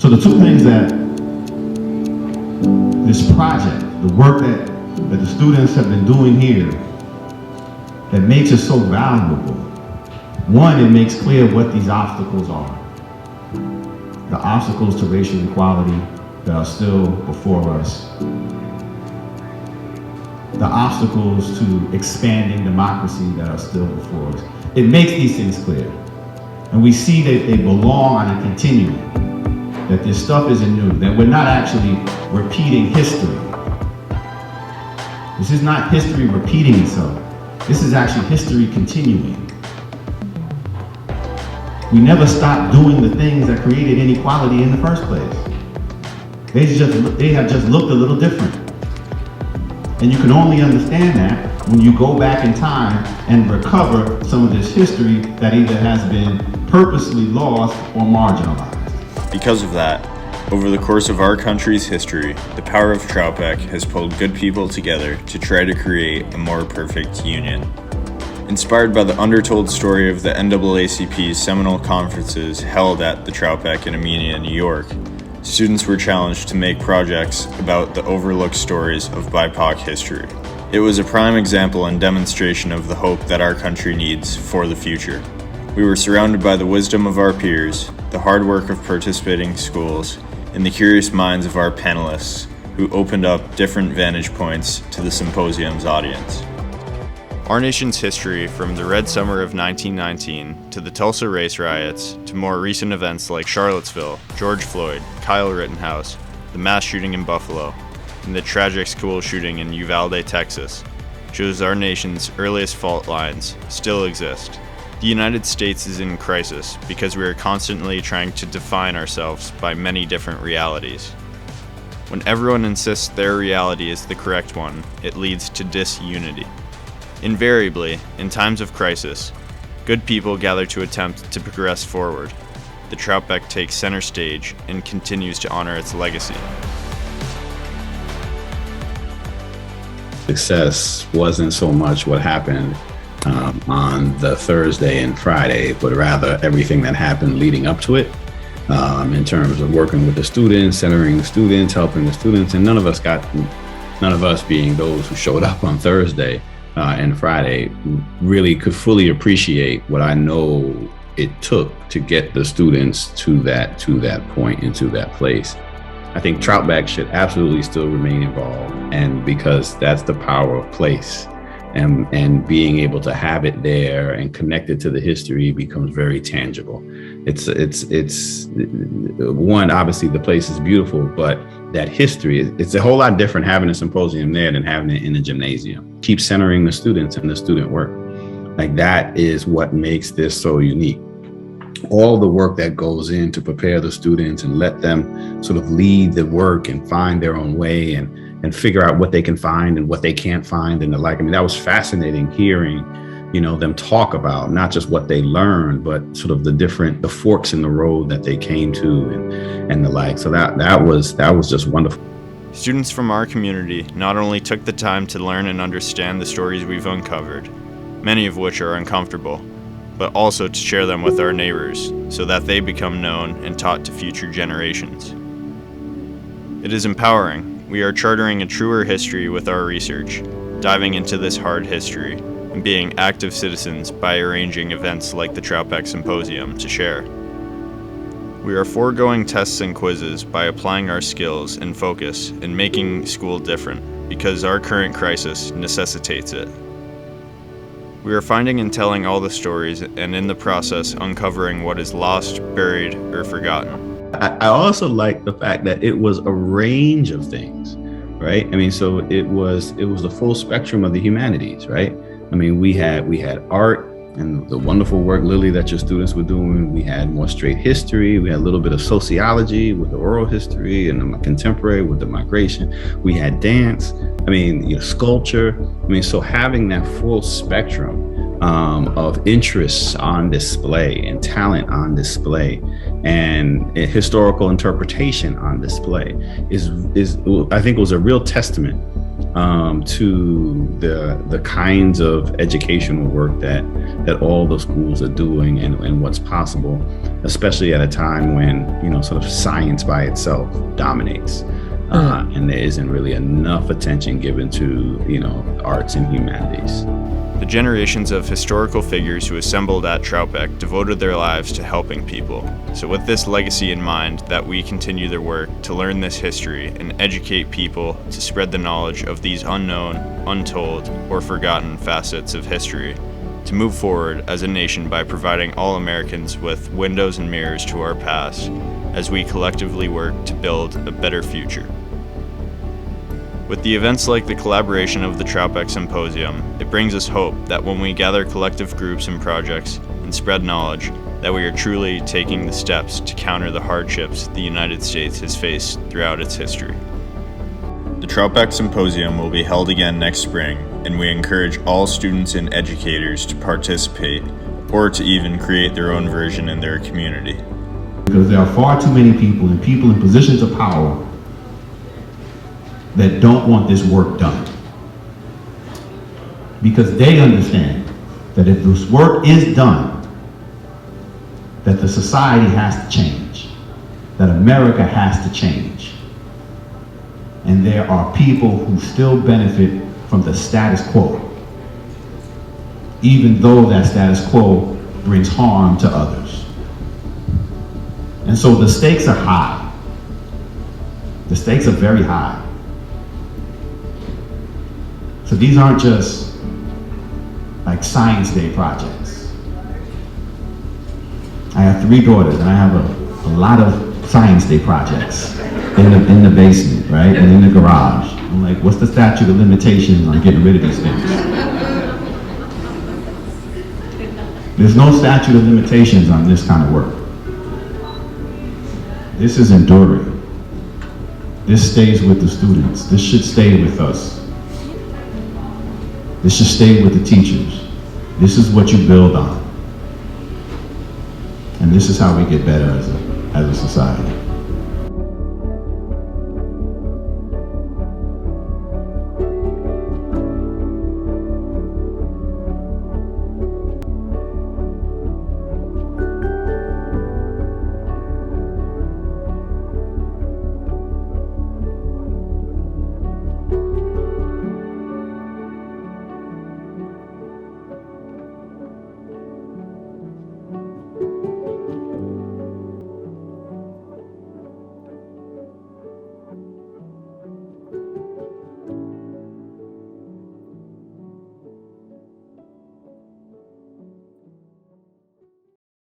So the two things that this project, the work that the students have been doing here, that makes it so valuable. One, it makes clear what these obstacles are. The obstacles to racial equality that are still before us. The obstacles to expanding democracy that are still before us. It makes these things clear. And we see that they belong on a continuum, that this stuff isn't new, that we're not actually repeating history. This is not history repeating itself. This is actually history continuing. We never stopped doing the things that created inequality in the first place. They have just looked a little different. And you can only understand that when you go back in time and recover some of this history that either has been purposely lost or marginalized. Because of that, over the course of our country's history, the power of Troutbeck has pulled good people together to try to create a more perfect union. Inspired by the undertold story of the NAACP's seminal conferences held at the Troutbeck in Amenia, New York, students were challenged to make projects about the overlooked stories of BIPOC history. It was a prime example and demonstration of the hope that our country needs for the future. We were surrounded by the wisdom of our peers, the hard work of participating schools, and the curious minds of our panelists, who opened up different vantage points to the symposium's audience. Our nation's history, from the Red Summer of 1919 to the Tulsa race riots to more recent events like Charlottesville, George Floyd, Kyle Rittenhouse, the mass shooting in Buffalo, and the tragic school shooting in Uvalde, Texas, shows our nation's earliest fault lines still exist. The United States is in crisis because we are constantly trying to define ourselves by many different realities. When everyone insists their reality is the correct one, it leads to disunity. Invariably, in times of crisis, good people gather to attempt to progress forward. The Troutbeck takes center stage and continues to honor its legacy. Success wasn't so much what happened on the Thursday and Friday, but rather everything that happened leading up to it, in terms of working with the students, centering the students, helping the students, and none of us being those who showed up on Thursday and Friday really could fully appreciate what I know it took to get the students to that point and to that place. I think Troutbeck should absolutely still remain involved, and because that's the power of place. And being able to have it there and connect it to the history becomes very tangible. It's one, obviously the place is beautiful, but that history, it's a whole lot different having a symposium there than having it in a gymnasium. Keep centering the students and the student work. Like, that is what makes this so unique. All the work that goes in to prepare the students and let them sort of lead the work and find their own way and figure out what they can find and what they can't find and the like. I mean, that was fascinating hearing, them talk about not just what they learned, but sort of the forks in the road that they came to and the like. So that was just wonderful. Students from our community not only took the time to learn and understand the stories we've uncovered, many of which are uncomfortable, but also to share them with our neighbors so that they become known and taught to future generations. It is empowering. We are chartering a truer history with our research, diving into this hard history, and being active citizens by arranging events like the Troutbeck Symposium to share. We are foregoing tests and quizzes by applying our skills and focus and making school different, because our current crisis necessitates it. We are finding and telling all the stories, and in the process uncovering what is lost, buried, or forgotten. I also like the fact that it was a range of things, right? I mean, so it was the full spectrum of the humanities, right? I mean, we had art and the wonderful work, Lily, that your students were doing. We had more straight history. We had a little bit of sociology with the oral history and the contemporary with the migration. We had dance. I mean, sculpture. I mean, so having that full spectrum of interests on display and talent on display and historical interpretation on display is I think was a real testament to the kinds of educational work that all the schools are doing and what's possible, especially at a time when, sort of science by itself dominates. And there isn't really enough attention given to, arts and humanities. The generations of historical figures who assembled at Troutbeck devoted their lives to helping people. So with this legacy in mind, that we continue their work to learn this history and educate people to spread the knowledge of these unknown, untold, or forgotten facets of history, to move forward as a nation by providing all Americans with windows and mirrors to our past as we collectively work to build a better future. With the events like the collaboration of the Troutbeck Symposium, it brings us hope that when we gather collective groups and projects and spread knowledge, that we are truly taking the steps to counter the hardships the United States has faced throughout its history. The Troutbeck Symposium will be held again next spring, and we encourage all students and educators to participate or to even create their own version in their community. Because there are far too many people and people in positions of power that don't want this work done. Because they understand that if this work is done, that the society has to change, that America has to change. And there are people who still benefit from the status quo, even though that status quo brings harm to others. And so the stakes are high. The stakes are very high. So these aren't just like Science Day projects. I have 3 daughters and I have a lot of Science Day projects in the basement, right? And in the garage. I'm like, what's the statute of limitations on getting rid of these things? There's no statute of limitations on this kind of work. This is enduring. This stays with the students. This should stay with us. This should stay with the teachers. This is what you build on. And this is how we get better as a society.